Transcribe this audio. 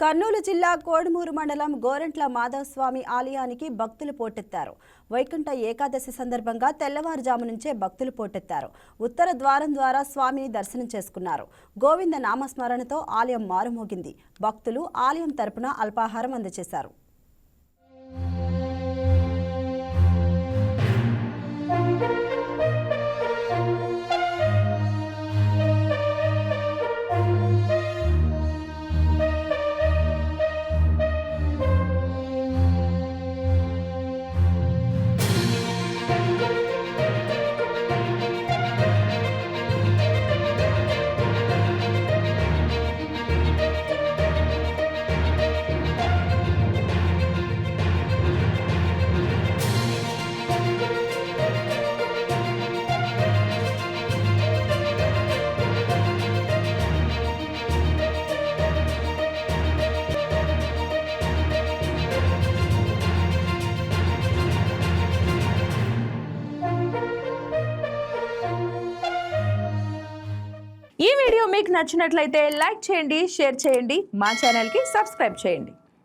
కర్నూలు జిల్లా కోడుమూరు మండలం గోరంట్ల మాధవస్వామి ఆలయానికి భక్తులు పోటెత్తారు. వైకుంఠ ఏకాదశి సందర్భంగా తెల్లవారుజాము నుంచే భక్తులు పోటెత్తారు. ఉత్తర ద్వారం ద్వారా స్వామిని దర్శనం చేసుకున్నారు. గోవింద నామస్మరణతో ఆలయం మారుమోగింది. భక్తులు ఆలయం తరపున అల్పాహారం అందజేశారు. ఈ వీడియో మీకు నచ్చినట్లయితే లైక్ చేయండి, షేర్ చేయండి, మా ఛానల్కి సబ్స్క్రైబ్ చేయండి.